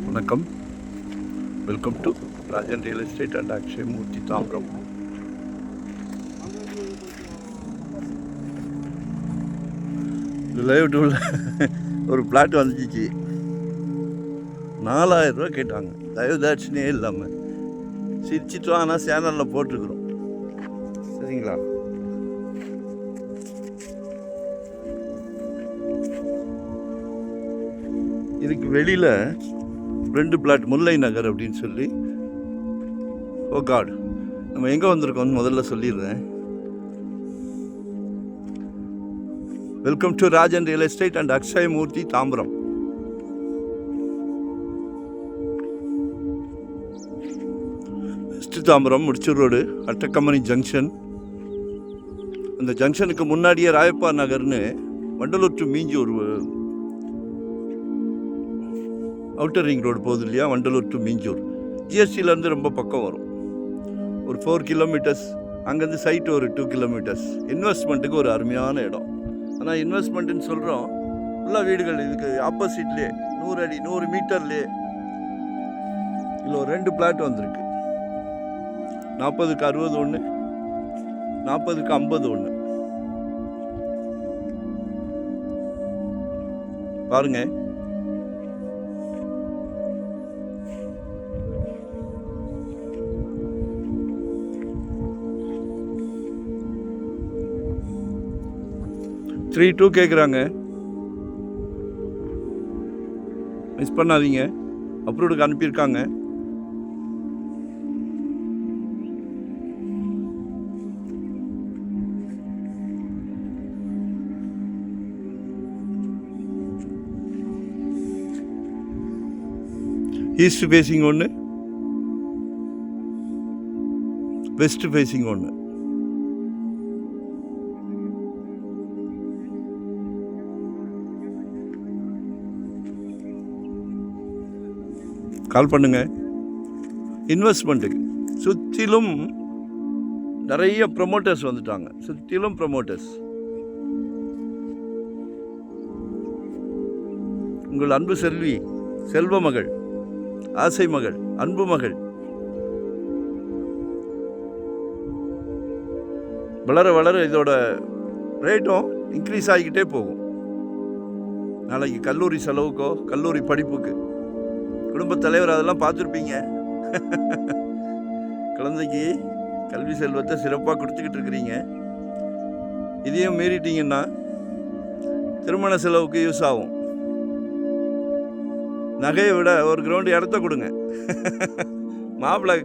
வணக்கம், welcome to Rajan real estate and Akshay Murthy Tambaram. Live டூவில் ஒரு பிளாட் வந்துச்சு, 4000 ரூபா கேட்டாங்க. தயவுதாட்சினே இல்லாமல் சிரிச்சிட்டோம். ஆனால் சேனலில் போட்டிருக்குறோம், சரிங்களா? இதுக்கு வெளியில் 2 பிளாட் முல்லை நகர் அப்படின்னு சொல்லி. ஓ காட், நம்ம எங்கே வந்திருக்கோம்னு முதல்ல சொல்லிடுறேன். Welcome to Rajan real estate and Akshay Murthy Tambaram. West Tambaram Mudichur road, அட்டக்கம்பனி ஜங்ஷன். அந்த ஜங்ஷனுக்கு முன்னாடியே ராயப்பா நகர்னு Vandalur to Minjur outer ring road போகுது இல்லையா, வண்டலூர் டு மீஞ்சூர். ஜிஎஸ்டியிலேருந்து ரொம்ப பக்கம் வரும், ஒரு 4 கிலோமீட்டர்ஸ். அங்கேருந்து சைட்டு ஒரு 2 கிலோமீட்டர்ஸ். இன்வெஸ்ட்மெண்ட்டுக்கு ஒரு அருமையான இடம். ஆனால் இன்வெஸ்ட்மெண்ட்டுன்னு சொல்கிறோம், ஃபுல்லாக வீடுகள். இதுக்கு ஆப்போசிட்லேயே 100 அடி 100 மீட்டர்லேயே இதில் ஒரு 2 பிளாட் வந்திருக்கு. 40க்கு 60 ஒன்று, 40க்கு 50 ஒன்று. பாருங்க, $3.2 கேட்குறாங்க. மிஸ் பண்ணாதீங்க, அப்ரூவ்டுக்கு அனுப்பியிருக்காங்க. ஈஸ்ட் ஃபேஸிங் ஒன்று, வெஸ்ட் ஃபேஸிங் ஒன்று. கால் பண்ணுங்க. இன்வெஸ்ட்மெண்ட்டுக்கு சுற்றிலும் நிறைய ப்ரமோட்டர்ஸ் வந்துட்டாங்க, சுற்றிலும் ப்ரமோட்டர்ஸ். உங்கள் அன்பு செல்வி, செல்வ மகள், ஆசை மகள், அன்பு மகள் வளர வளர இதோட ரேட்டும் இன்க்ரீஸ் ஆகிக்கிட்டே போகும். நாளைக்கு கல்லூரி செலவுக்கோ, கல்லூரி படிப்புக்கு, குடும்பத் தலைவர் அதெல்லாம் பார்த்துருப்பீங்க. குழந்தைக்கு கல்வி செல்வத்தை சிறப்பாக கொடுத்துக்கிட்டு இருக்கிறீங்க. இதையும் மீறிட்டீங்கன்னா திருமண செலவுக்கு யூஸ் ஆகும். நகையை விட ஒரு கிரவுண்டு இடத்த கொடுங்க. மாப்பிள்ளை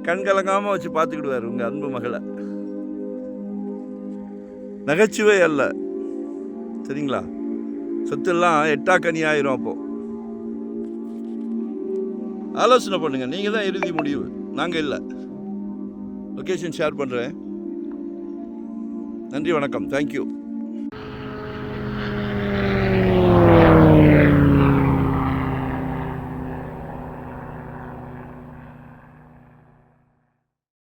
கண் கலங்காமல் வச்சு பார்த்துக்கிடுவார் உங்கள் அன்பு மகளை. நகைச்சுவை அல்ல, சரிங்களா? சொத்தெல்லாம் எட்டாக்கனி ஆயிரும். அப்போது ஆலோசனை பண்ணுங்க, நீங்கள் தான் இறுதி முடிவு, நாங்கள் இல்லை. லொக்கேஷன் ஷேர் பண்ணுறேன். நன்றி, வணக்கம், தேங்க்யூ.